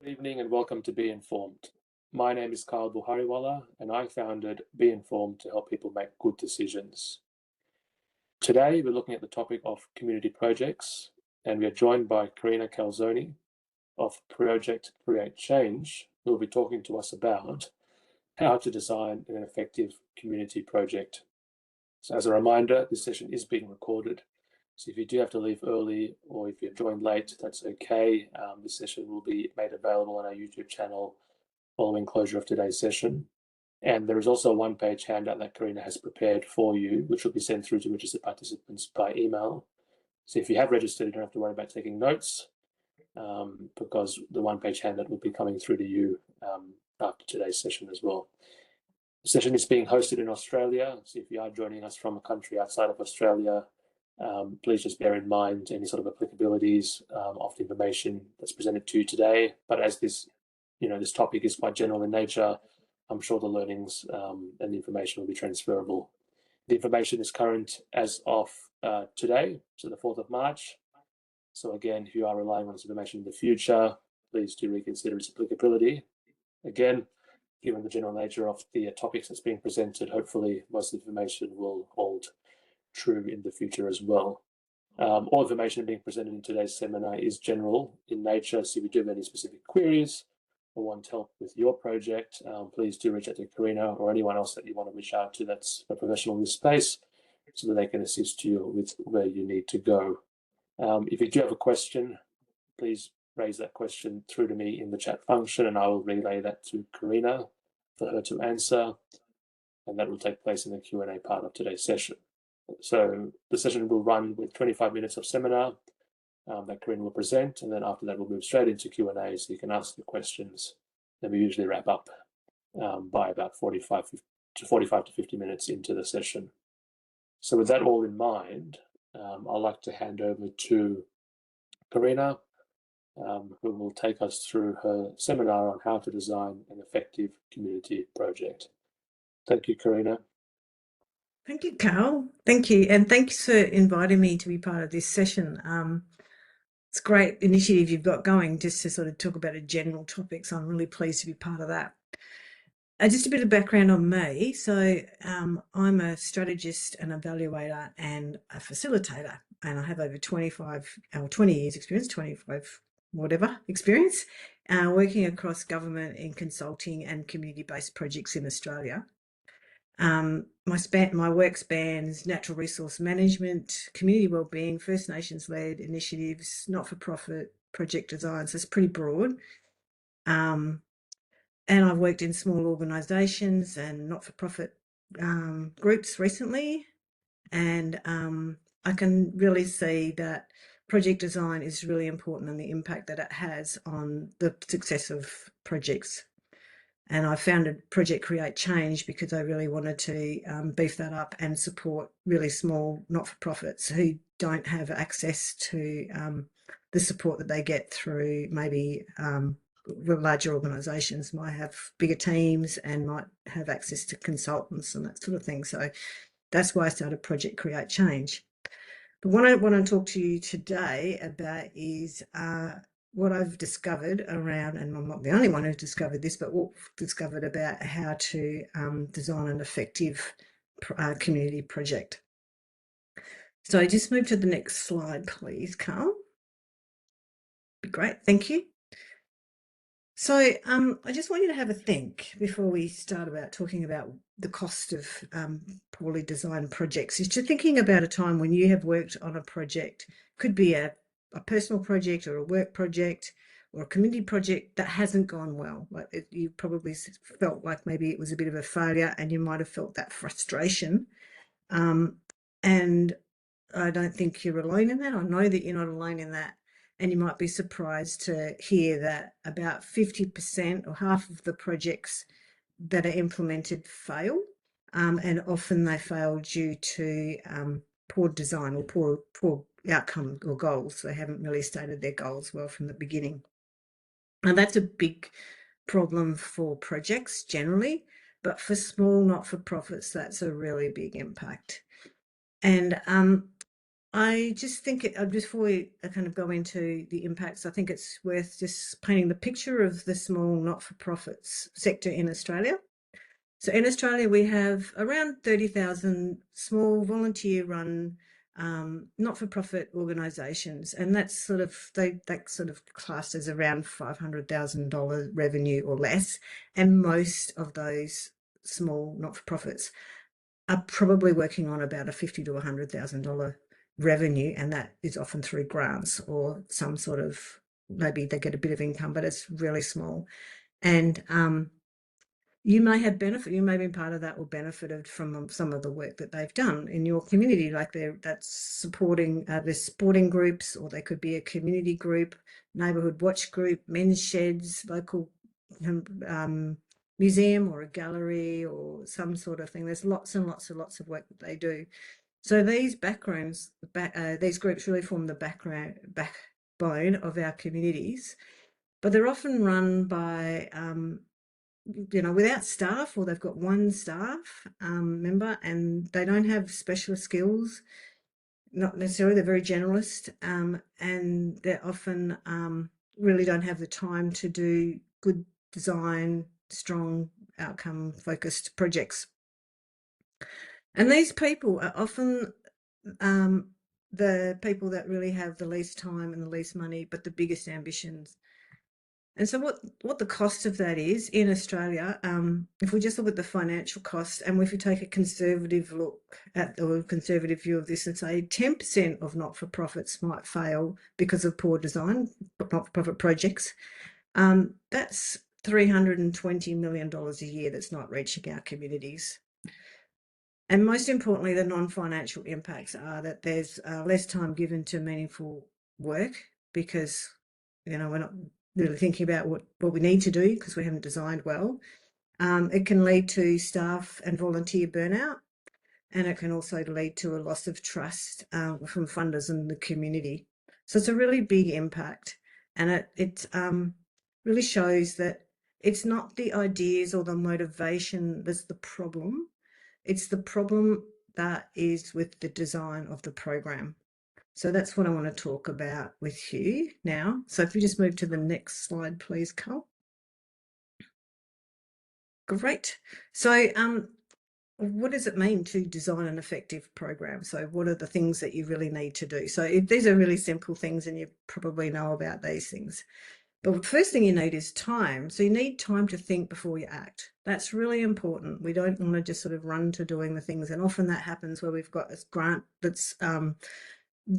Good evening and welcome to Be Informed. My name is Kyle Buhariwala and I founded Be Informed to help people make good decisions. Today we're looking at the topic of community projects and we are joined by Carina Calzoni of Project Create Change, who will be talking to us about how to design an effective community project. So as a reminder, this session is being recorded. So if you do have to leave early or if you've joined late, that's okay. This session will be made available on our YouTube channel following closure of today's session. And there is also a one-page handout that Carina has prepared for you, which will be sent through to registered participants by email. So if you have registered, you don't have to worry about taking notes because the one-page handout will be coming through to you after today's session as well. The session is being hosted in Australia. So if you are joining us from a country outside of Australia, please just bear in mind any sort of applicabilities of the information that's presented to you today. But as this topic is quite general in nature, I'm sure the learnings and the information will be transferable. The information is current as of today, so the 4th of March. So again, if you are relying on this information in the future, please do reconsider its applicability. Again, given the general nature of the topics that's being presented, hopefully most of the information will hold true in the future as well. All information being presented in today's seminar is general in nature, so if you do have any specific queries or want help with your project, please do reach out to Carina or anyone else that you want to reach out to that's a professional in this space so that they can assist you with where you need to go. If you do have a question, please raise that question through to me in the chat function and I will relay that to Carina for her to answer, and that will take place in the Q&A part of today's session. So the session will run with 25 minutes of seminar that Carina will present, and then after that we'll move straight into Q&A so you can ask the questions. Then we usually wrap up by about 45 to 50 minutes into the session. So with that all in mind, I'd like to hand over to Carina, who will take us through her seminar on how to design an effective community project. Thank you, Carina. Thank you, Carl. Thank you. And thanks for inviting me to be part of this session. It's a great initiative you've got going just to sort of talk about a general topic. So I'm really pleased to be part of that. Just a bit of background on me. So I'm a strategist, an evaluator and a facilitator. And I have over 20 years experience, 25 whatever experience, working across government in consulting and community-based projects in Australia. My work spans natural resource management, community wellbeing, First Nations-led initiatives, not-for-profit, project design, so it's pretty broad. And I've worked in small organisations and not-for-profit groups recently, and I can really see that project design is really important and the impact that it has on the success of projects. And I founded Project Create Change because I really wanted to beef that up and support really small not-for-profits who don't have access to the support that they get through maybe larger organisations, might have bigger teams and might have access to consultants and that sort of thing. So that's why I started Project Create Change. But what I want to talk to you today about is what I've discovered around, and I'm not the only one who's discovered this, but what we've discovered about how to design an effective community project. So just move to the next slide, please, Carl. Be great, thank you. So I just want you to have a think before we start about talking about the cost of poorly designed projects. Is you're thinking about a time when you have worked on a project, could be a personal project or a work project or a community project that hasn't gone well. Like you probably felt like maybe it was a bit of a failure and you might have felt that frustration. And I don't think you're alone in that. I know that you're not alone in that. And you might be surprised to hear that about 50% or half of the projects that are implemented fail. And often they fail due to poor design or poor outcome or goals. They haven't really stated their goals well from the beginning. And that's a big problem for projects generally, but for small not-for-profits, that's a really big impact. And I just think before we kind of go into the impacts, I think it's worth just painting the picture of the small not-for-profits sector in Australia. So in Australia, we have around 30,000 small volunteer-run not-for-profit organisations, and that's sort of classed as around $500,000 revenue or less. And most of those small not-for-profits are probably working on about a $50,000 to $100,000 revenue, and that is often through grants or some sort of, maybe they get a bit of income, but it's really small. And you may have been part of that or benefited from some of the work that they've done in your community, like that's supporting the sporting groups, or they could be a community group, neighbourhood watch group, men's sheds, local museum or a gallery or some sort of thing. There's lots and lots of work that they do. So these these groups really form the backbone of our communities, but they're often run by without staff, or they've got one staff member, and they don't have specialist skills. Not necessarily, they're very generalist, and they're often really don't have the time to do good design, strong outcome focused projects. And these people are often the people that really have the least time and the least money, but the biggest ambitions. And so what the cost of that is in Australia, if we just look at the financial cost, and if we take a conservative look at the conservative view of this and say 10% of not-for-profits might fail because of poor design, not-for-profit projects, that's $320 million a year that's not reaching our communities. And most importantly, the non-financial impacts are that there's less time given to meaningful work, because we're not really thinking about what we need to do because we haven't designed well. It can lead to staff and volunteer burnout, and it can also lead to a loss of trust from funders and the community. So it's a really big impact, and it really shows that it's not the ideas or the motivation that's the problem. It's the problem that is with the design of the program. So that's what I want to talk about with you now. So if we just move to the next slide, please, Carl. Great. So what does it mean to design an effective program? So what are the things that you really need to do? So these are really simple things, and you probably know about these things. But the first thing you need is time. So you need time to think before you act. That's really important. We don't want to just sort of run to doing the things. And often that happens where we've got a grant that's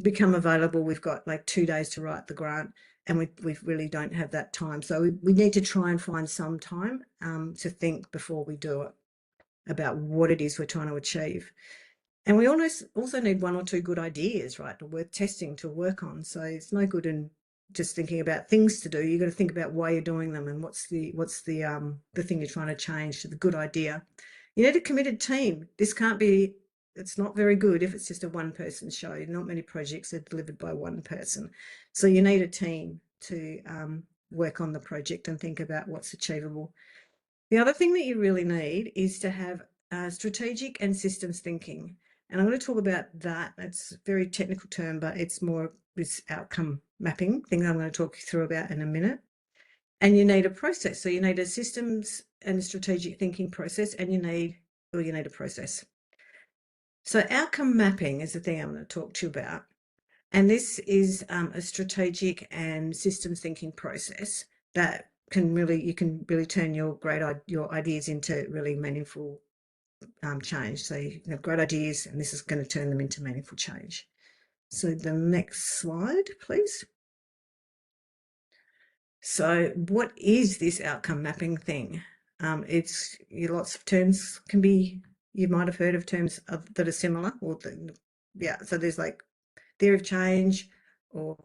become available. We've got like 2 days to write the grant, and we really don't have that time. So we need to try and find some time to think before we do it, about what it is we're trying to achieve. And we also need one or two good ideas, right, worth testing to work on. So it's no good in just thinking about things to do. You've got to think about why you're doing them and what's the thing you're trying to change to the good idea. You need a committed team. It's not very good if it's just a one-person show. Not many projects are delivered by one person. So you need a team to work on the project and think about what's achievable. The other thing that you really need is to have strategic and systems thinking. And I'm going to talk about that. It's a very technical term, but it's more this outcome mapping thing I'm going to talk you through about in a minute. And you need a process. So you need a systems and strategic thinking process, and you need a process. So outcome mapping is the thing I'm going to talk to you about. And this is a strategic and systems thinking process that you can really turn your ideas into really meaningful change. So you have great ideas, and this is going to turn them into meaningful change. So the next slide, please. So what is this outcome mapping thing? It's lots of terms you might have heard of terms that are similar, so there's like theory of change or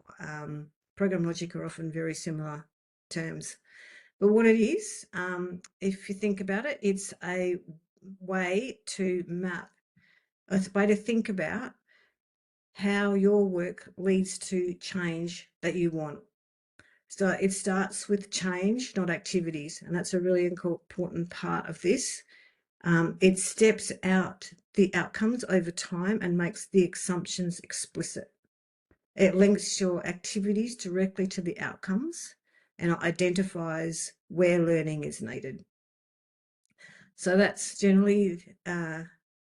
program logic are often very similar terms. But what it is, if you think about it, it's a way to map, a way to think about how your work leads to change that you want. So it starts with change, not activities, and that's a really important part of this. It steps out the outcomes over time and makes the assumptions explicit. It links your activities directly to the outcomes and identifies where learning is needed. So that's generally a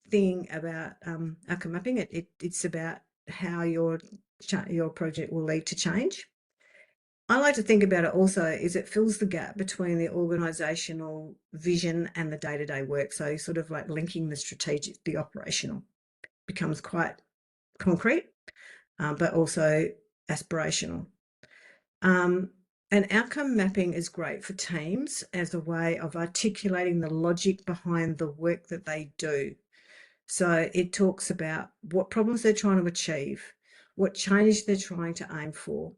thing about outcome mapping. It's about how your project will lead to change. I like to think about it also is it fills the gap between the organisational vision and the day-to-day work. So sort of like linking the strategic, the operational becomes quite concrete, but also aspirational. And outcome mapping is great for teams as a way of articulating the logic behind the work that they do. So it talks about what problems they're trying to achieve, what change they're trying to aim for,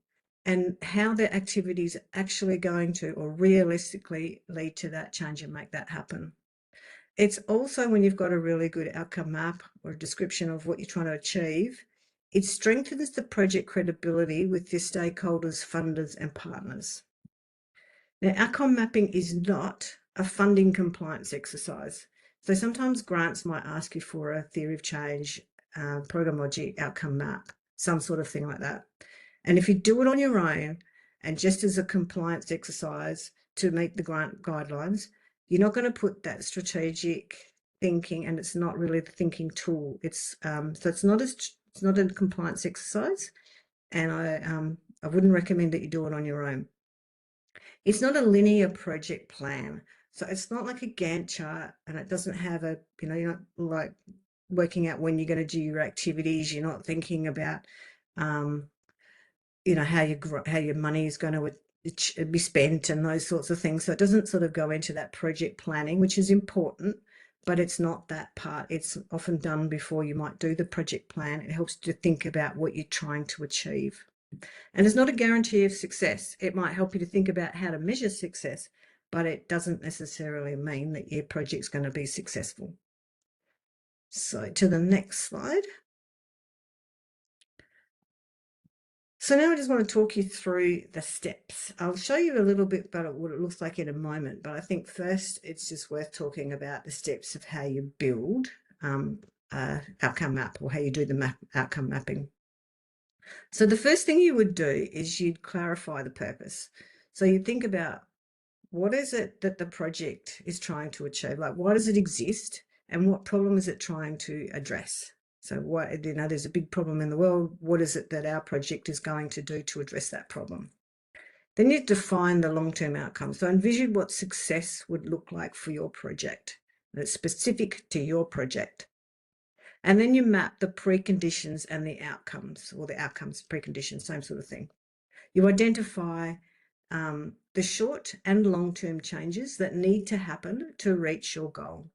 and how their activities are actually going to or realistically lead to that change and make that happen. It's also when you've got a really good outcome map or a description of what you're trying to achieve, it strengthens the project credibility with your stakeholders, funders, and partners. Now, outcome mapping is not a funding compliance exercise. So sometimes grants might ask you for a theory of change, program logic, outcome map, some sort of thing like that. And if you do it on your own and just as a compliance exercise to meet the grant guidelines, you're not going to put that strategic thinking, and it's not really the thinking tool. It's so it's not a compliance exercise, and I wouldn't recommend that you do it on your own. It's not a linear project plan. So it's not like a Gantt chart, and it doesn't have a, you're not like working out when you're going to do your activities. You're not thinking about, how your money is going to be spent and those sorts of things. So it doesn't sort of go into that project planning, which is important, but it's not that part. It's often done before you might do the project plan. It helps you to think about what you're trying to achieve. And it's not a guarantee of success. It might help you to think about how to measure success, but it doesn't necessarily mean that your project's going to be successful. So to the next slide. So now I just want to talk you through the steps. I'll show you a little bit about what it looks like in a moment, but I think first it's just worth talking about the steps of how you build outcome map, or how you do the outcome mapping. So the first thing you would do is you'd clarify the purpose. So you think about, what is it that the project is trying to achieve? Like, why does it exist and what problem is it trying to address? So there's a big problem in the world. What is it that our project is going to do to address that problem? Then you define the long-term outcomes. So envision what success would look like for your project that's specific to your project. And then you map the preconditions and the outcomes, or the outcomes, preconditions, same sort of thing. You identify the short and long-term changes that need to happen to reach your goal.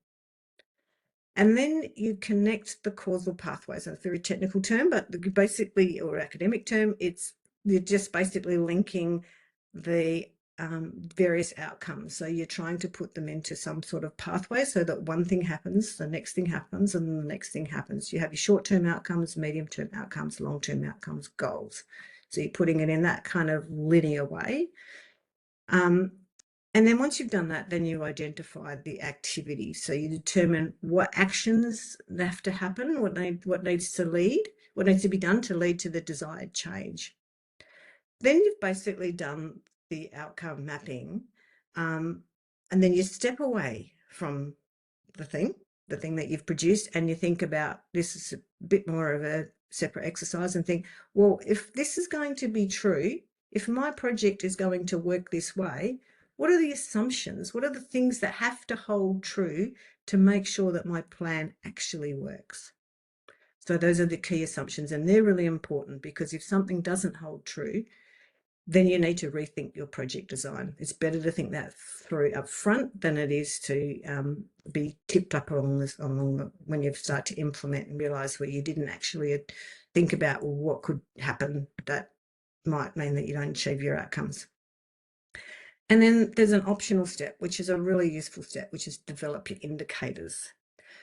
And then you connect the causal pathways. So it's a very technical term, but basically, or academic term, you're just basically linking the various outcomes. So you're trying to put them into some sort of pathway so that one thing happens, the next thing happens, and the next thing happens. You have your short-term outcomes, medium-term outcomes, long-term outcomes, goals. So you're putting it in that kind of linear way. And then once you've done that, then you identify the activity. So you determine what actions have to happen, what needs to be done to lead to the desired change. Then you've basically done the outcome mapping, and then you step away from the thing that you've produced, and you think about, this is a bit more of a separate exercise, and think, well, if this is going to be true, if my project is going to work this way, what are the assumptions? What are the things that have to hold true to make sure that my plan actually works? So those are the key assumptions, and they're really important, because if something doesn't hold true, then you need to rethink your project design. It's better to think that through up front than it is to be tipped up when you start to implement and realise where you didn't actually think about, well, what could happen that might mean that you don't achieve your outcomes. And then there's an optional step, which is a really useful step, which is develop your indicators.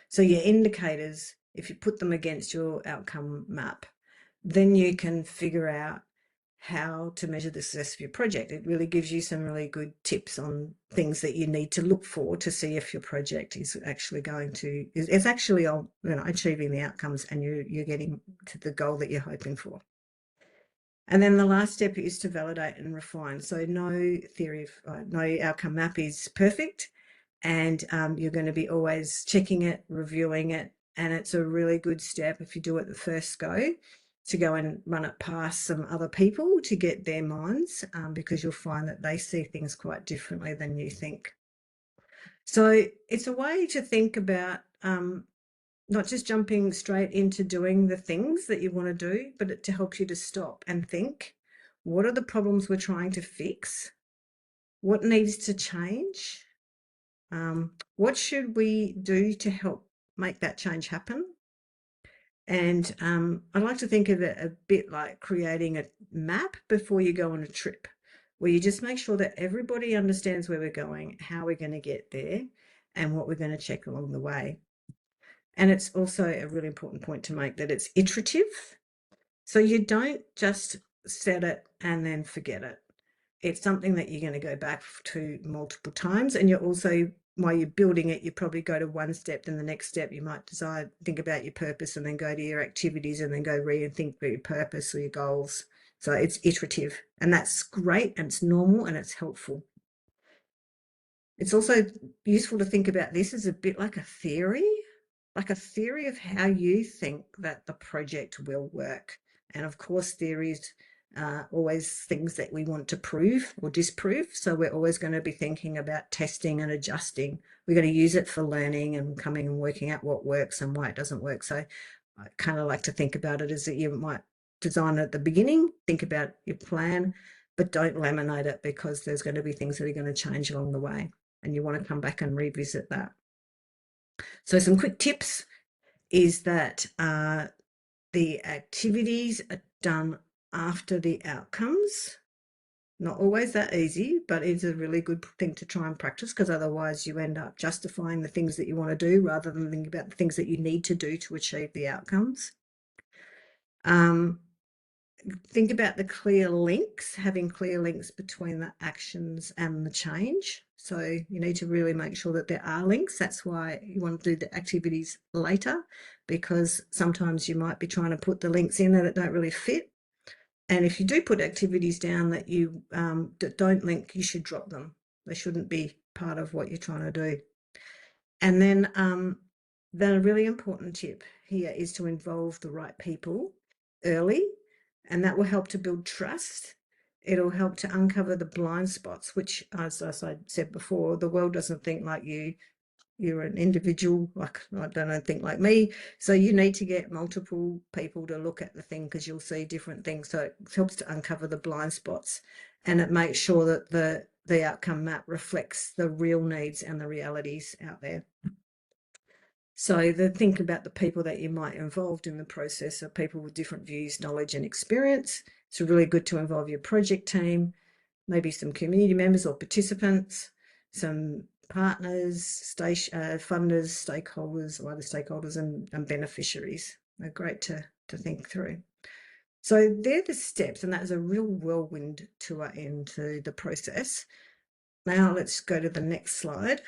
So your indicators, if you put them against your outcome map, then you can figure out how to measure the success of your project. It really gives you some really good tips on things that you need to look for to see if your project is actually it's actually achieving the outcomes and you're getting to the goal that you're hoping for. And then the last step is to validate and refine. So no outcome map is perfect, and you're going to be always checking it, reviewing it, and it's a really good step if you do it the first go to go and run it past some other people to get their minds, because you'll find that they see things quite differently than you think. So it's a way to think about not just jumping straight into doing the things that you want to do, but to help you to stop and think, what are the problems we're trying to fix? What needs to change? What should we do to help make that change happen? And I like to think of it a bit like creating a map before you go on a trip, where you just make sure that everybody understands where we're going, how we're going to get there, and what we're going to check along the way. And it's also a really important point to make that it's iterative. So you don't just set it and then forget it. It's something that you're going to go back to multiple times. And you're also, while you're building it, you probably go to one step, then the next step you might think about your purpose, and then go to your activities, and then go read and think about your purpose or your goals. So it's iterative, and that's great, and it's normal, and it's helpful. It's also useful to think about this as a bit like a theory of how you think that the project will work. And of course, theories are always things that we want to prove or disprove. So we're always going to be thinking about testing and adjusting. We're going to use it for learning and coming and working out what works and why it doesn't work. So I kind of like to think about it as that you might design it at the beginning, think about your plan, but don't laminate it, because there's going to be things that are going to change along the way, and you want to come back and revisit that. So some quick tips is that the activities are done after the outcomes. Not always that easy, but it's a really good thing to try and practice, because otherwise you end up justifying the things that you want to do rather than thinking about the things that you need to do to achieve the outcomes. Think about the clear links, having clear links between the actions and the change. So you need to really make sure that there are links. That's why you want to do the activities later, because sometimes you might be trying to put the links in there that don't really fit. And if you do put activities down that you that don't link, you should drop them. They shouldn't be part of what you're trying to do. And then the really important tip here is to involve the right people early, and that will help to build trust. It'll help to uncover the blind spots, which, as I said before, the world doesn't think like you. You're an individual, like I don't think like me. So you need to get multiple people to look at the thing, because you'll see different things. So it helps to uncover the blind spots, and it makes sure that the outcome map reflects the real needs and the realities out there. So think about the people that you might involved in the process are people with different views, knowledge and experience. It's really good to involve your project team, maybe some community members or participants, some partners, funders, stakeholders, or other stakeholders and beneficiaries. They're great to think through. So they're the steps, and that is a real whirlwind tour into the process. Now let's go to the next slide.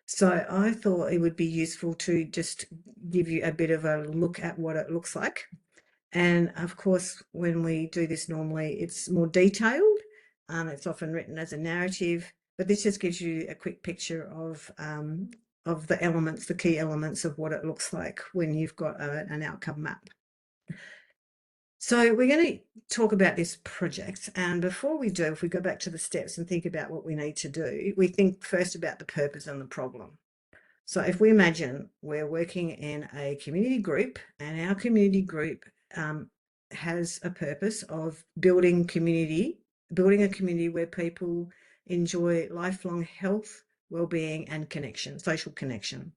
So I thought it would be useful to just give you a bit of a look at what it looks like. And of course, when we do this normally, it's more detailed. It's often written as a narrative, but this just gives you a quick picture of the elements, the key elements of what it looks like when you've got an outcome map. So we're going to talk about this project. And before we do, if we go back to the steps and think about what we need to do, we think first about the purpose and the problem. So if we imagine we're working in a community group, and our community group has a purpose of building a community where people enjoy lifelong health, well-being and connection, social connection.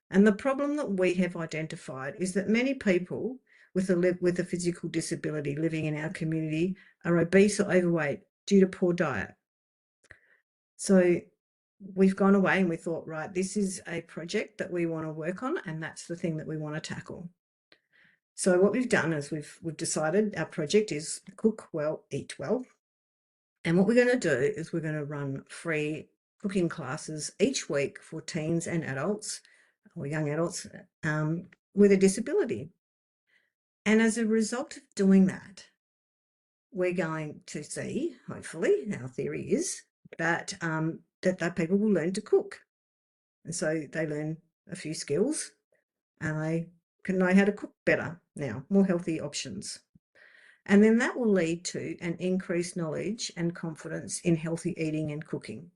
And the problem that we have identified is that many people with a physical disability living in our community are obese or overweight due to poor diet. So we've gone away and we thought, right, this is a project that we want to work on, and that's the thing that we want to tackle. So what we've done is we've decided our project is cook well, eat well. And what we're going to do is we're going to run free cooking classes each week for teens and adults or young adults with a disability. And as a result of doing that, we're going to see, hopefully, our theory is that that people will learn to cook. And so they learn a few skills and they can know how to cook better now, more healthy options. And then that will lead to an increased knowledge and confidence in healthy eating and cooking.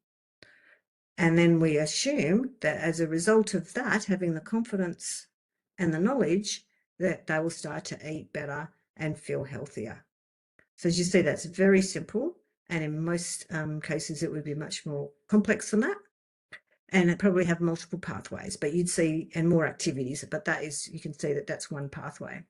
And then we assume that as a result of that, having the confidence and the knowledge, that they will start to eat better and feel healthier. So as you see, that's very simple. And in most cases, it would be much more complex than that. And it probably have multiple pathways, but you'd see, and more activities, but that is, you can see that that's one pathway.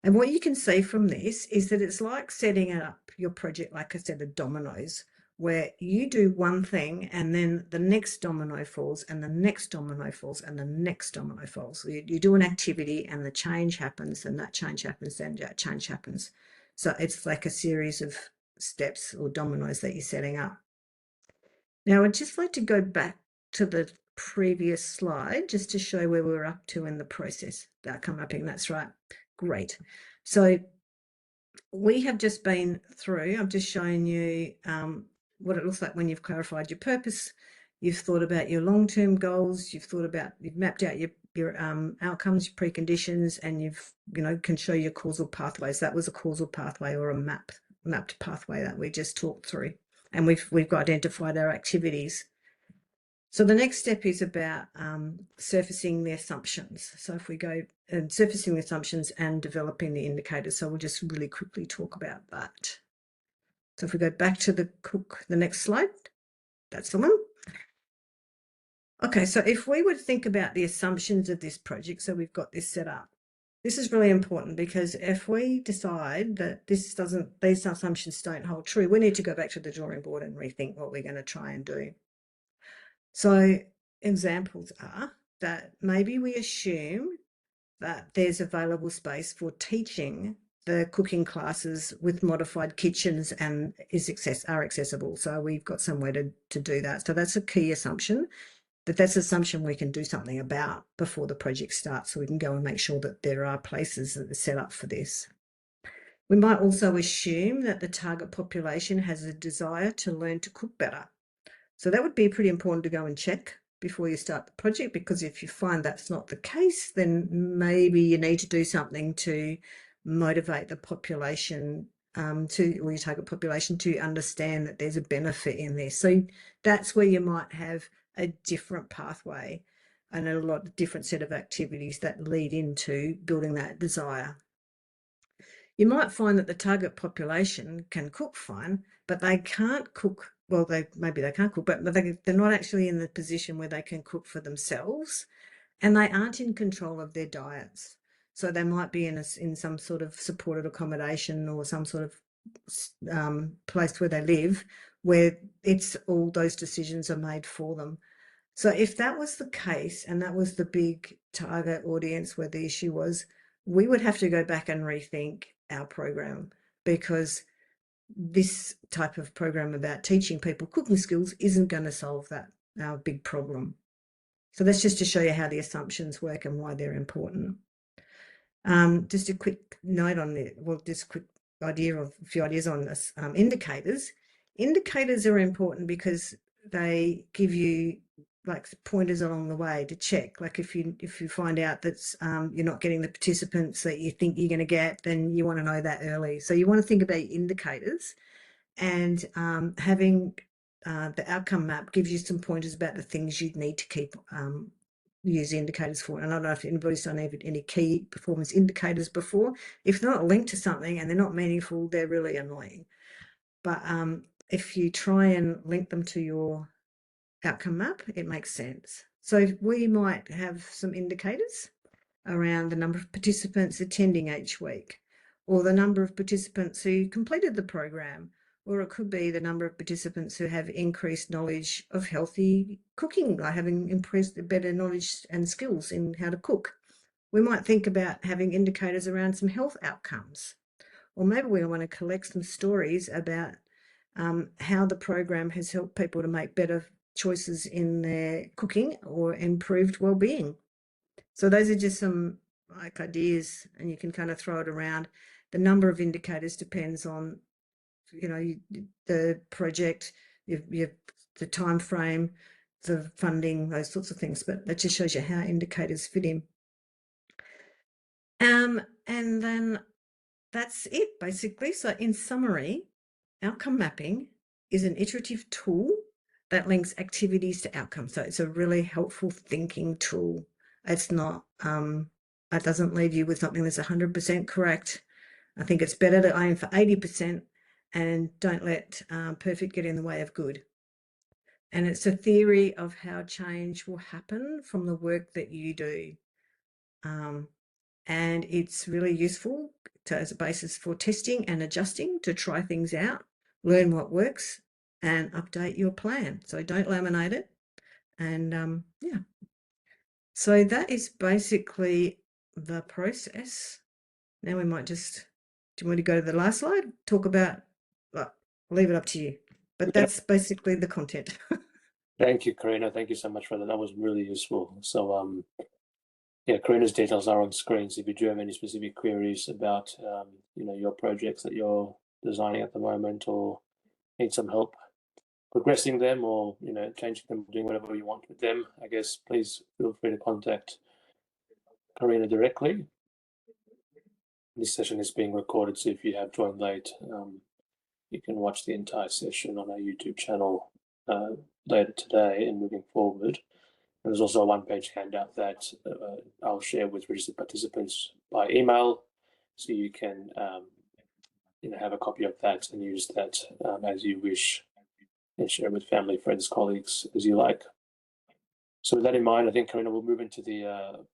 And what you can see from this is that it's like setting up your project like a set of dominoes, where you do one thing and then the next domino falls and the next domino falls and the next domino falls. So you do an activity and the change happens and that change happens and that change happens. So it's like a series of steps or dominoes that you're setting up. Now, I'd just like to go back to the previous slide just to show where we're up to in the process. The outcome mapping, that's right. Great. So we have just been through, I'm just showing you what it looks like when you've clarified your purpose, you've thought about your long-term goals, you've mapped out your outcomes, your preconditions, and you've, can show your causal pathways. That was a causal pathway or a mapped pathway that we just talked through. And we've identified our activities. So the next step is about surfacing the assumptions. So if we go and surfacing the assumptions and developing the indicators. So we'll just really quickly talk about that. So if we go back to the next slide, that's the one. Okay, so if we would think about the assumptions of this project, so we've got this set up. This is really important because if we decide that these assumptions don't hold true, we need to go back to the drawing board and rethink what we're going to try and do. So examples are that maybe we assume that there's available space for teaching the cooking classes with modified kitchens and are accessible. So we've got somewhere to do that. So that's a key assumption, that's an assumption we can do something about before the project starts, so we can go and make sure that there are places that are set up for this. We might also assume that the target population has a desire to learn to cook better. So that would be pretty important to go and check before you start the project, because if you find that's not the case, then maybe you need to do something to motivate the population or your target population to understand that there's a benefit in this. So that's where you might have a different pathway and a lot of different set of activities that lead into building that desire. You might find that the target population can cook fine, but they can't cook. Well, maybe they can't cook, but they're not actually in the position where they can cook for themselves, and they aren't in control of their diets. So they might be in some sort of supported accommodation or some sort of place where they live, where it's all those decisions are made for them. So if that was the case, and that was the big target audience where the issue was, we would have to go back and rethink our program, because this type of program about teaching people cooking skills isn't going to solve that, our big problem. So that's just to show you how the assumptions work and why they're important. Just a quick note on it. Well, just a quick a few ideas on this. Indicators. Indicators are important because they give you like pointers along the way to check. Like if you find out that you're not getting the participants that you think you're going to get, then you want to know that early. So you want to think about indicators, and having the outcome map gives you some pointers about the things you'd need to keep use indicators for. And I don't know if anybody's done any key performance indicators before. If they're not linked to something and they're not meaningful, they're really annoying. But if you try and link them to your outcome map, it makes sense. So we might have some indicators around the number of participants attending each week, or the number of participants who completed the program, or it could be the number of participants who have increased knowledge of healthy cooking, like having better knowledge and skills in how to cook. we might think about having indicators around some health outcomes, or maybe we want to collect some stories about how the program has helped people to make better choices in their cooking or improved well-being. So those are just some like ideas, and you can kind of throw it around. The number of indicators depends on, you know, the project, the time frame, the funding, those sorts of things. But that just shows you how indicators fit in. And then that's it basically. So in summary, outcome mapping is an iterative tool that links activities to outcomes. So it's a really helpful thinking tool. It's not, it doesn't leave you with something that's 100% correct. I think it's better to aim for 80% and don't let perfect get in the way of good. And it's a theory of how change will happen from the work that you do. And it's really useful as a basis for testing and adjusting, to try things out, learn what works, and update your plan. So don't laminate it. And yeah, so that is basically the process. Now we might just, do you want to go to the last slide? Talk about, well, I'll leave it up to you. But Yeah. that's basically the content. Thank you, Carina. Thank you so much for that. That was really useful. So, yeah, Karina's details are on screen. So if you do have any specific queries about, your projects that you're designing at the moment, or need some help progressing them, or changing them, doing whatever you want with them, I guess please feel free to contact Carina directly. This session is being recorded, so if you have joined late, you can watch the entire session on our YouTube channel later today and moving forward. And there's also a one-page handout that I'll share with registered participants by email, so you can have a copy of that and use that as you wish, and share with family, friends, colleagues as you like. So with that in mind, I think, Carina, we'll move into the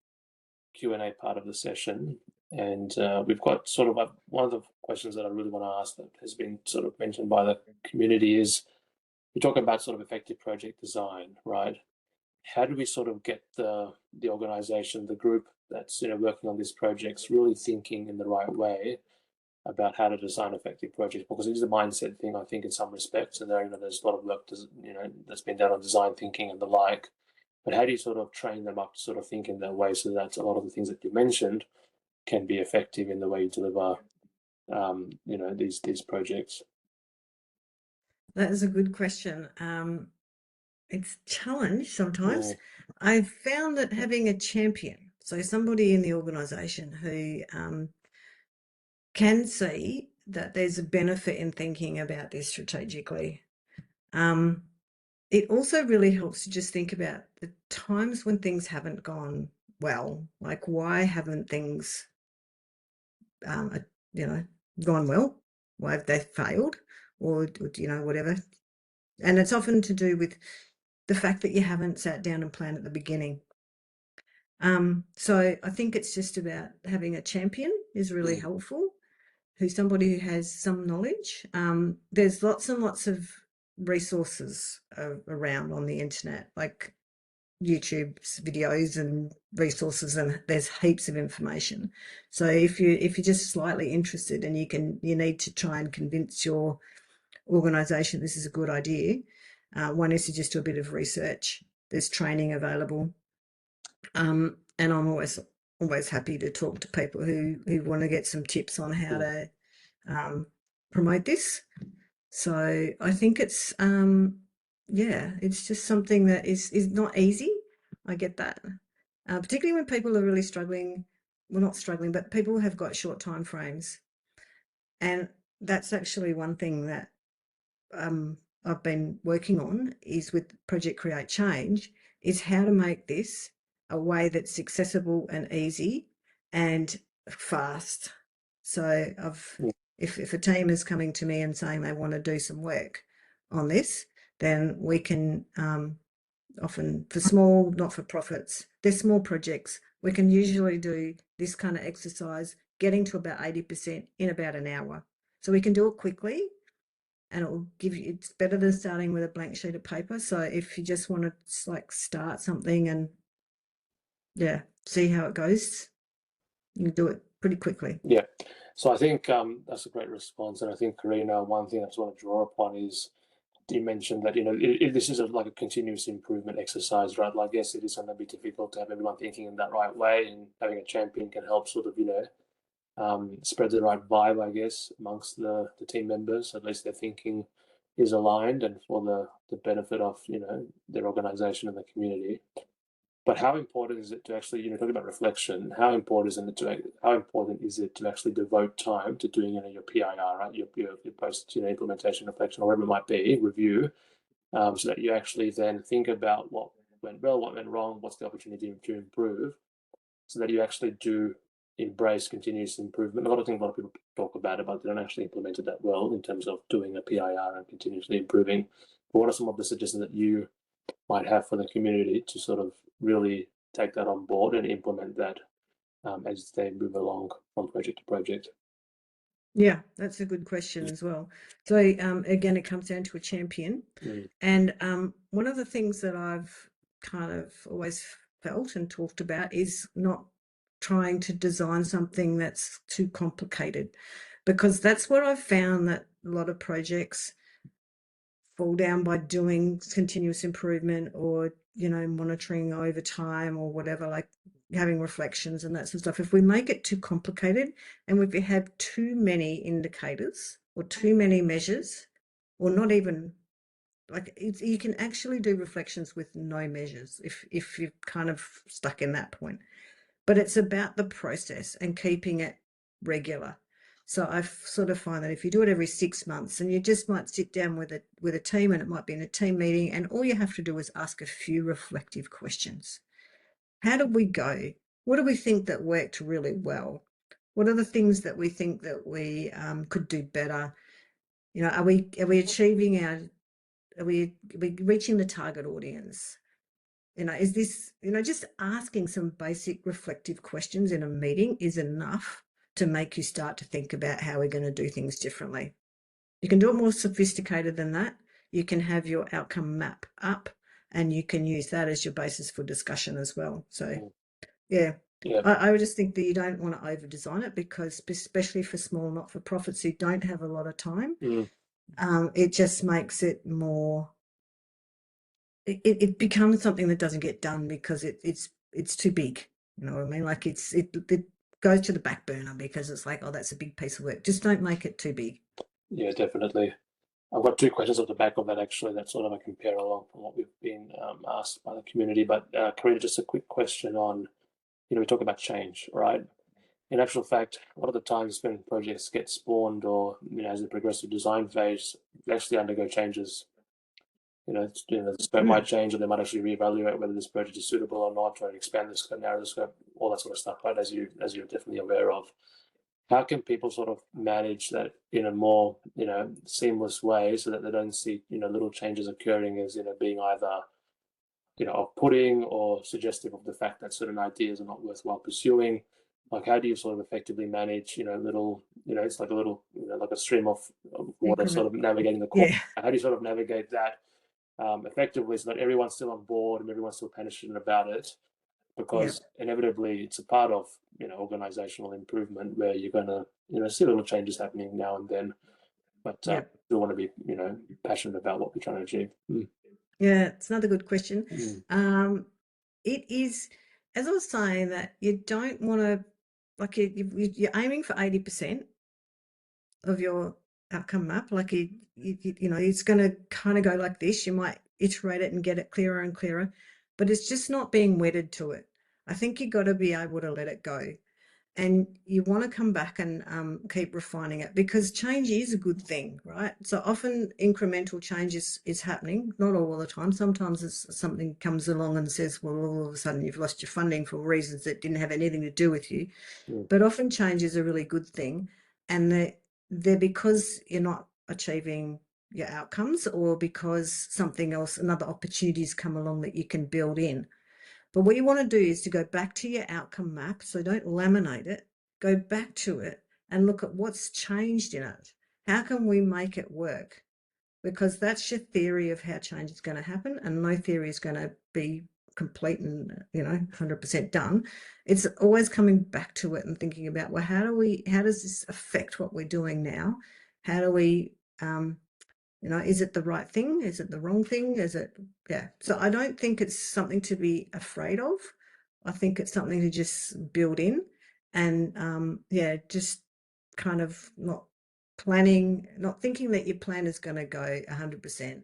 Q&A part of the session. And we've got sort of one of the questions that I really want to ask that has been sort of mentioned by the community is, we talk about sort of effective project design, right? How do we sort of get the organization, the group that's working on these projects, really thinking in the right way about how to design effective projects? Because it is a mindset thing, I think, in some respects, and there's a lot of work that's been done on design thinking and the like. But how do you sort of train them up to sort of think in that way, so that a lot of the things that you mentioned can be effective in the way you deliver, these projects? That is a good question. It's a challenge sometimes. Mm. I've found that having a champion, so somebody in the organisation who can see that there's a benefit in thinking about this strategically. It also really helps to just think about the times when things haven't gone well. Like, why haven't things, gone well? Why have they failed? Or whatever. And it's often to do with the fact that you haven't sat down and planned at the beginning. So I think it's just about having a champion is really helpful, who's somebody who has some knowledge. There's lots and lots of resources around on the internet, like YouTube's videos and resources, and there's heaps of information. So if you're just slightly interested and you need to try and convince your organisation this is a good idea, one is to just do a bit of research. There's training available, and I'm always happy to talk to people who want to get some tips on how to promote this. So I think it's it's just something that is not easy. I get that, particularly when people are really struggling. Well, not struggling, but people have got short time frames, and that's actually one thing that I've been working on is with Project Create Change, is how to make this a way that's accessible and easy and fast. So if a team is coming to me and saying they want to do some work on this, then we can often, for small not-for-profits, they're small projects, we can usually do this kind of exercise getting to about 80% in about an hour. So we can do it quickly, and it will give you, it's better than starting with a blank sheet of paper. So if you just want to like start something and see how it goes, You do it pretty quickly. Yeah. So I think that's a great response. And I think, Karina, one thing I just want to draw upon is you mentioned that, this is like a continuous improvement exercise, right? Like, yes, it is going to be difficult to have everyone thinking in that right way, and having a champion can help sort of, spread the right vibe, I guess, amongst the team members. At least their thinking is aligned and for the benefit of, their organization and the community. But how important is it to actually, talking about reflection, how important is it to actually devote time to doing, your PIR, right? Your post, implementation reflection, or whatever it might be, review, so that you actually then think about what went well, what went wrong, what's the opportunity to improve, so that you actually do embrace continuous improvement. A lot of people talk about it, but they don't actually implement it that well in terms of doing a PIR and continuously improving. But what are some of the suggestions that you might have for the community to sort of really take that on board and implement that as they move along from project to project? Yeah, that's a good question as well. So again, it comes down to a champion. Mm. And one of the things that I've kind of always felt and talked about is not trying to design something that's too complicated, because that's what I've found, that a lot of projects fall down by doing continuous improvement, or monitoring over time, or whatever, like having reflections and that sort of stuff. If we make it too complicated, and if we have too many indicators or too many measures, or not even, like, you can actually do reflections with no measures if you're kind of stuck in that point. But it's about the process and keeping it regular. So I sort of find that if you do it every 6 months, and you just might sit down with a team, and it might be in a team meeting, and all you have to do is ask a few reflective questions. How did we go? What do we think that worked really well? What are the things that we think that we could do better? Are we achieving are we reaching the target audience? Is this, just asking some basic reflective questions in a meeting is enough to make you start to think about how we're going to do things differently. You can do it more sophisticated than that. You can have your outcome map up, and you can use that as your basis for discussion as well. So, yeah. Yeah. I would just think that you don't want to over design it, because especially for small not-for-profits who don't have a lot of time, it just makes it more, it becomes something that doesn't get done because it's too big. You know what I mean? Like it goes to the back burner because it's like, oh, that's a big piece of work. Just don't make it too big. Yeah, definitely. I've got two questions off the back of that, actually. That's sort of a compare along from what we've been asked by the community. But Karina, just a quick question on, we talk about change, right? In actual fact, a lot of the times when projects get spawned, or as they progress through design phase, they actually undergo changes. The scope might change, or they might actually reevaluate whether this project is suitable or not, or expand the scope, narrow the scope, all that sort of stuff, right? As you're definitely aware of. How can people sort of manage that in a more seamless way, so that they don't see little changes occurring as being either off-putting or suggestive of the fact that certain ideas are not worthwhile pursuing? Like, how do you sort of effectively manage little, it's like a little, like a stream of water sort of navigating the course? Yeah. How do you sort of navigate that effectively, so that everyone's still on board and everyone's still passionate about it? Because inevitably it's a part of organizational improvement, where you're going to see little changes happening now and then, but we want to be passionate about what we're trying to achieve. Yeah, it's another good question. It is, as I was saying, that you don't want to, like, you're aiming for 80% of your outcome map. Like it's going to kind of go like this. You might iterate it and get it clearer and clearer, but it's just not being wedded to it. I think you got to be able to let it go, and you want to come back and keep refining it, because change is a good thing, right? So often incremental change is happening, not all the time. Sometimes something comes along and says, well, all of a sudden you've lost your funding for reasons that didn't have anything to do with you. But often change is a really good thing, and they're because you're not achieving your outcomes, or because something else, another opportunities come along that you can build in. But what you want to do is to go back to your outcome map. So don't laminate it. Go back to it and look at what's changed in it. How can we make it work? Because that's your theory of how change is going to happen, and no theory is going to be complete and 100% done. It's always coming back to it and thinking about, well, how does this affect what we're doing now? How do we is it the right thing? Is it the wrong thing? So I don't think it's something to be afraid of. I think it's something to just build in and just kind of not thinking that your plan is going to go 100%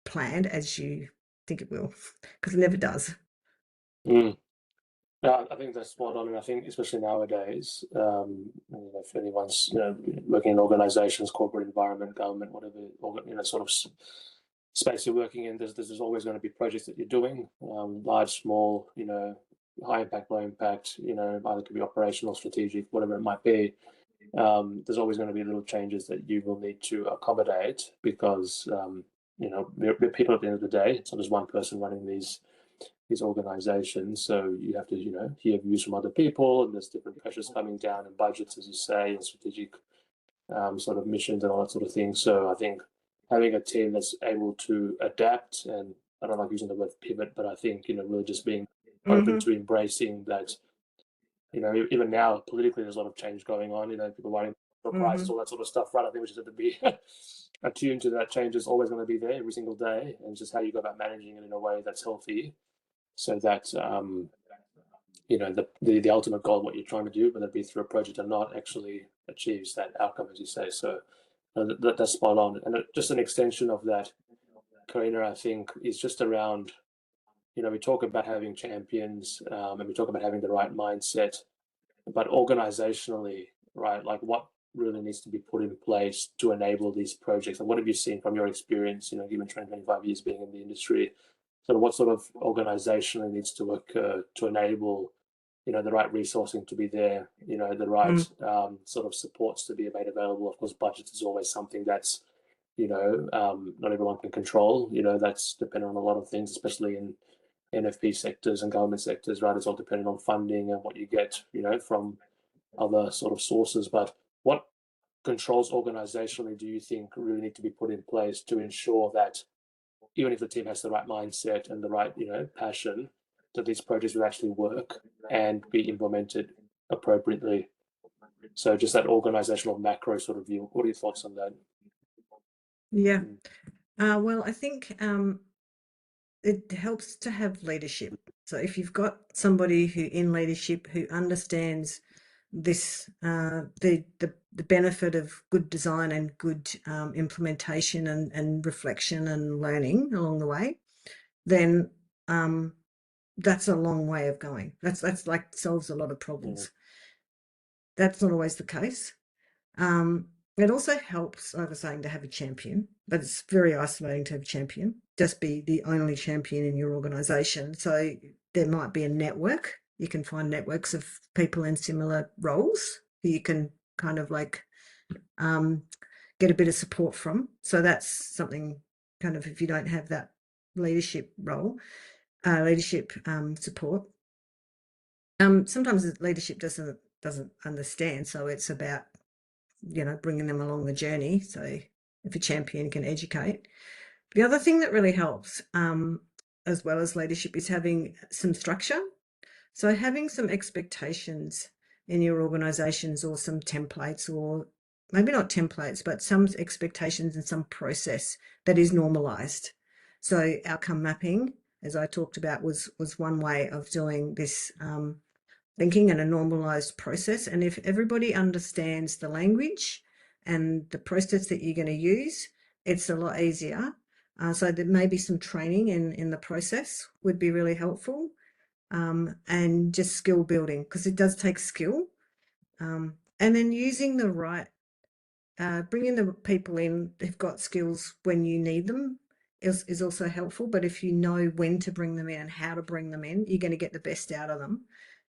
planned as you think it will, because it never does. Mm. Yeah, I think that's spot on, and I think especially nowadays, if anyone's working in organisations, corporate environment, government, whatever sort of space you're working in, there's always going to be projects that you're doing, large, small, high impact, low impact, either it could be operational, strategic, whatever it might be. There's always going to be little changes that you will need to accommodate because we're people at the end of the day. It's not just one person running these organizations, so you have to hear views from other people, and there's different pressures coming down, and budgets, as you say, and strategic sort of missions and all that sort of thing. So I think having a team that's able to adapt, and I don't like using the word pivot, but I think really just being open to embracing that. Even now politically, there's a lot of change going on. People writing for prices, all that sort of stuff, right? I think we just have to be attuned to that. Change is always going to be there every single day, and just how you go about managing it in a way that's healthy, so that the ultimate goal of what you're trying to do, whether it be through a project or not, actually achieves that outcome, as you say. So that's spot on. And just an extension of that, Carina, I think, is just around, we talk about having champions, and we talk about having the right mindset, but organizationally, right, like what really needs to be put in place to enable these projects? And what have you seen from your experience, given 25 years being in the industry? So what sort of organizationally needs to occur to enable, the right resourcing to be there, the right sort of supports to be made available? Of course, budget is always something that's, not everyone can control. That's dependent on a lot of things, especially in NFP sectors and government sectors, right? It's all dependent on funding and what you get, from other sort of sources. But what controls organizationally do you think really need to be put in place to ensure that even if the team has the right mindset and the right, passion, that these projects will actually work and be implemented appropriately? So just that organizational macro sort of view. What are your thoughts on that? Yeah. Well, I think it helps to have leadership. So if you've got somebody who in leadership who understands this, the benefit of good design and good implementation and reflection and learning along the way, then that's a long way of going. That's like solves a lot of problems. That's not always the case. It also helps, like I was saying, to have a champion, but it's very isolating to have a champion. Just be the only champion in your organisation. So there might be a network. You can find networks of people in similar roles who you can kind of like get a bit of support from. So that's something kind of, if you don't have that leadership role, leadership support. Sometimes the leadership doesn't understand, so it's about bringing them along the journey. So if a champion can educate. The other thing that really helps, as well as leadership, is having some structure. So having some expectations in your organisations, or some templates, or maybe not templates, but some expectations and some process that is normalised. So outcome mapping, as I talked about, was one way of doing this thinking, and a normalised process. And if everybody understands the language and the process that you're going to use, it's a lot easier. So there may be some training in the process would be really helpful, and just skill building, because it does take skill. And then using the right, bringing the people in who've got skills when you need them is also helpful. But if you know when to bring them in and how to bring them in, you're going to get the best out of them.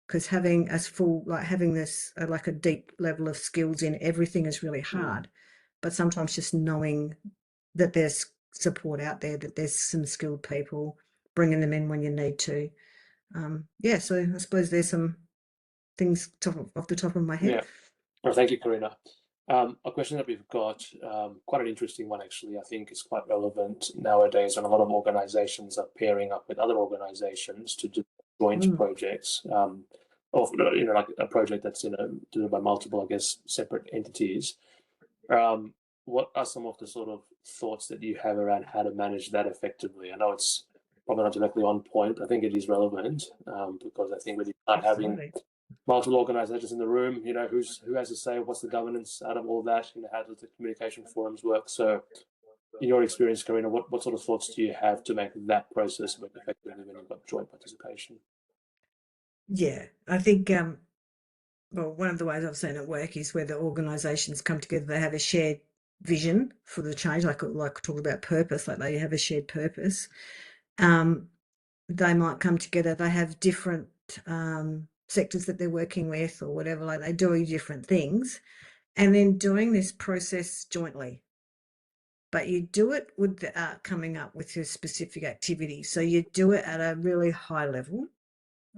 Because having this like a deep level of skills in everything is really hard. But sometimes just knowing that there's support out there, that there's some skilled people, bringing them in when you need to. So I suppose there's some things off the top of my head. Yeah. Well, thank you, Carina. A question that we've got, quite an interesting one actually. I think is quite relevant nowadays, and a lot of organisations are pairing up with other organisations to do joint projects, or like a project that's done by multiple, I guess, separate entities. What are some of the sort of thoughts that you have around how to manage that effectively? I know it's probably not directly on point, but I think it is relevant, because I think when you start having Absolutely. multiple organisations in the room, who has to say, what's the governance out of all that, how does the communication forums work? So in your experience, Carina, what sort of thoughts do you have to make that process work effectively when you've got joint participation? Yeah, I think well, one of the ways I've seen it work is where the organisations come together, they have a shared vision for the change, like talk about purpose, like they have a shared purpose. They might come together, they have different sectors that they're working with or whatever, like they do different things, and then doing this process jointly. But you do it without coming up with your specific activity. So you do it at a really high level.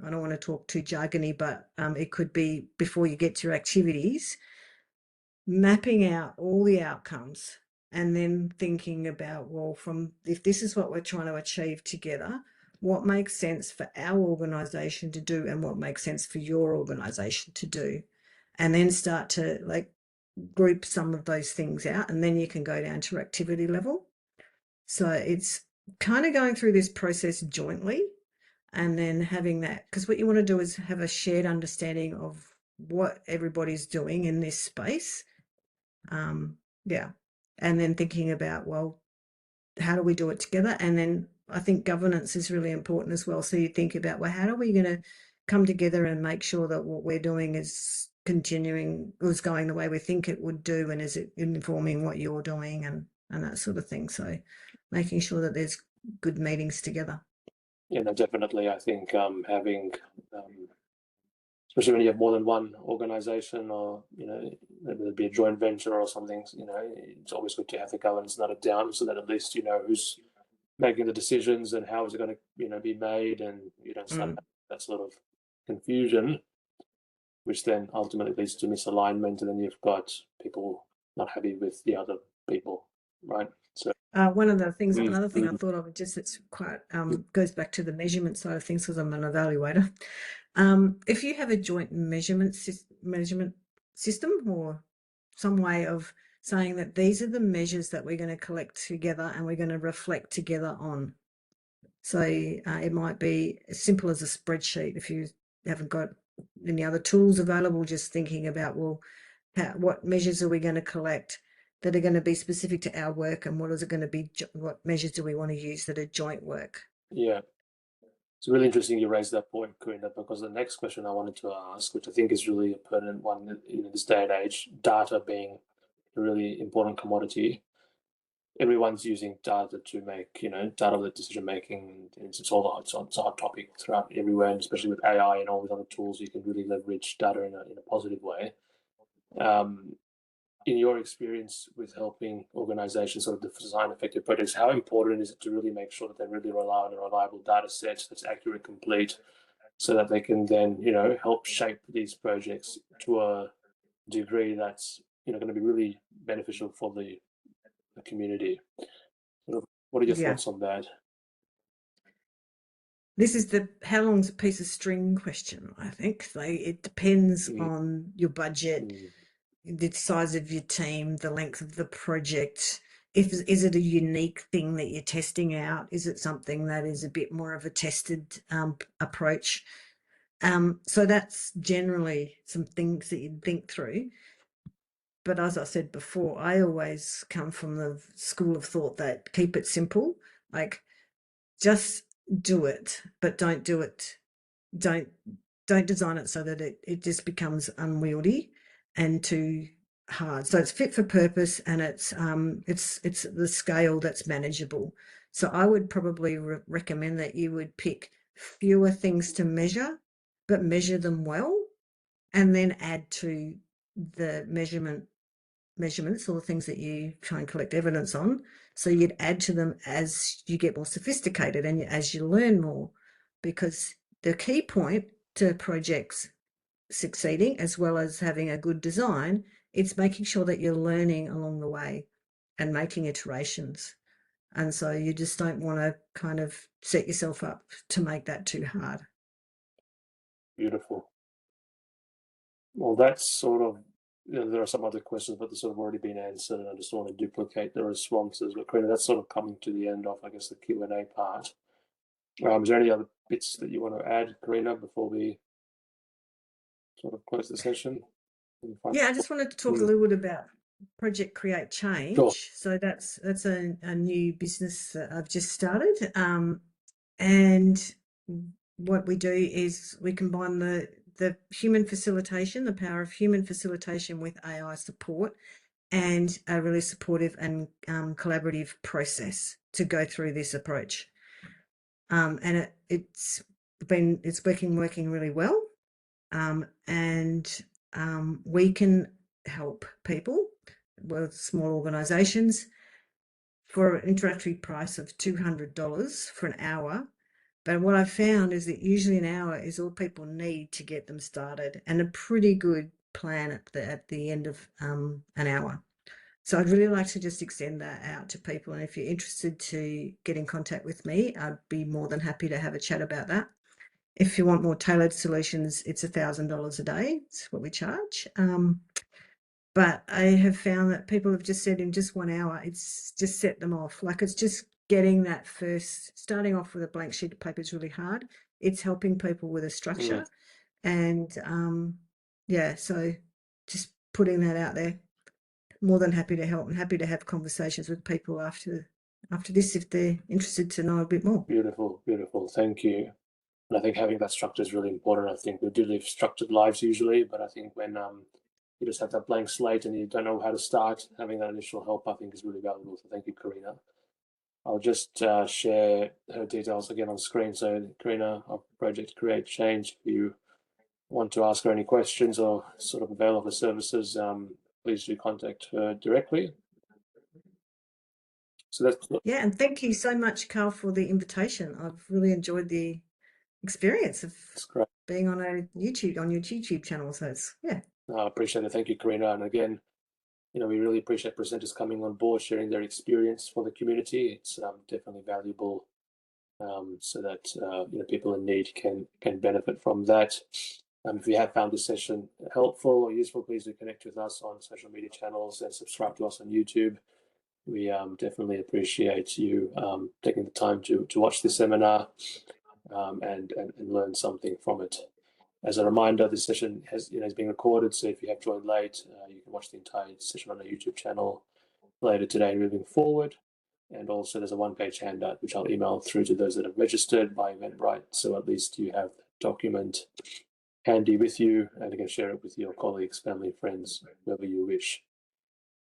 I don't want to talk too jargony, but it could be before you get to your activities, mapping out all the outcomes and then thinking about, well, from if this is what we're trying to achieve together, what makes sense for our organisation to do and what makes sense for your organisation to do. And then start to group some of those things out, and then you can go down to activity level. So it's kind of going through this process jointly and then having that, because what you want to do is have a shared understanding of what everybody's doing in this space. Yeah. And then thinking about, well, how do we do it together? And then I think governance is really important as well. So you think about, well, how are we going to come together and make sure that what we're doing is going the way we think it would do, and is it informing what you're doing and that sort of thing. So making sure that there's good meetings together. Definitely. I think having, especially when you have more than one organisation, or maybe there'd be a joint venture or something, it's always good to have the governance noted down so that at least you know who's making the decisions and how is it going to be made, and you don't start that sort of confusion, which then ultimately leads to misalignment, and then you've got people not happy with the other people, right? So One of the things, another thing I thought of, just it's quite goes back to the measurement side of things, because I'm an evaluator. If you have a joint measurement system or some way of saying that these are the measures that we're going to collect together and we're going to reflect together on. So it might be as simple as a spreadsheet. If you haven't got any other tools available, just thinking about, well, what measures are we going to collect that are going to be specific to our work, and what is it going to be, what measures do we want to use that are joint work? Yeah, it's really interesting you raised that point, Corinna, because the next question I wanted to ask, which I think is really a pertinent one in this day and age, data being a really important commodity. Everyone's using data to make, data-led decision making. It's a hot topic throughout everywhere, and especially with AI and all these other tools, you can really leverage data in a positive way. In your experience with helping organizations sort of design effective projects, how important is it to really make sure that they really rely on a reliable data set that's accurate, complete, so that they can then, help shape these projects to a degree that's, going to be really beneficial for the community? What are your Yeah. thoughts on that? This is the how long's a piece of string question, I think. It depends on your budget, the size of your team, the length of the project. Is it a unique thing that you're testing out? Is it something that is a bit more of a tested approach? So that's generally some things that you'd think through. But as I said before, I always come from the school of thought that keep it simple. Like, just do it, but don't do it. Don't design it so that it just becomes unwieldy and too hard. So it's fit for purpose, and it's the scale that's manageable. So I would probably recommend that you would pick fewer things to measure, but measure them well, and then add to the measurements or the things that you try and collect evidence on. So you'd add to them as you get more sophisticated and as you learn more, because the key point to projects succeeding, as well as having a good design, it's making sure that you're learning along the way and making iterations. And so you just don't want to kind of set yourself up to make that too hard. Beautiful. Well, that's sort of, there are some other questions, but they've sort of already been answered, and I just want to duplicate the responses. But Karina, that's sort of coming to the end of, I guess, the Q&A part. Is there any other bits that you want to add, Karina, before we sort of close the session? Yeah, I just wanted to talk a little bit about Project Create Change. Sure. So that's a new business that I've just started. And what we do is we combine the human facilitation, the power of human facilitation with AI support, and a really supportive and collaborative process to go through this approach. And it's working really well. And we can help people with small organisations for an introductory price of $200 for an hour. But what I've found is that usually an hour is all people need to get them started, and a pretty good plan at the end of an hour. So I'd really like to just extend that out to people. And if you're interested to get in contact with me, I'd be more than happy to have a chat about that. If you want more tailored solutions, it's $1,000 a day. It's what we charge. But I have found that people have just said in just 1 hour, it's just set them off. Like, it's just getting that first, starting off with a blank sheet of paper is really hard. It's helping people with a structure. And yeah, so just putting that out there. More than happy to help and happy to have conversations with people after this if they're interested to know a bit more. Beautiful, beautiful. Thank you. And I think having that structure is really important. I think we do live structured lives usually, but I think when you just have that blank slate and you don't know how to start, having that initial help, I think, is really valuable. So thank you, Karina. I'll just share her details again on screen. So Karina of Project Create Change, if you want to ask her any questions or sort of avail of her services, please do contact her directly. So that's Yeah, and thank you so much, Carl, for the invitation. I've really enjoyed the experience of being on your YouTube channel. So it's, yeah. I appreciate it. Thank you, Karina. And again, we really appreciate presenters coming on board, sharing their experience for the community. It's definitely valuable, so that people in need can benefit from that. If you have found this session helpful or useful, please do connect with us on social media channels and subscribe to us on YouTube. We definitely appreciate you taking the time to watch this seminar and learn something from it. As a reminder, this session is being recorded, so if you have joined late, you can watch the entire session on our YouTube channel later today moving forward. And also there's a one-page handout, which I'll email through to those that have registered by Eventbrite, so at least you have the document handy with you, and you can share it with your colleagues, family, friends, whoever you wish.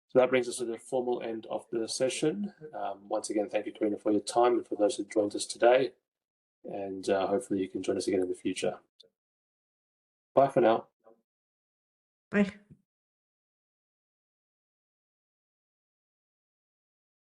So that brings us to the formal end of the session. Once again, thank you, Karina, for your time, and for those who joined us today. And hopefully you can join us again in the future. Bye for now. Bye.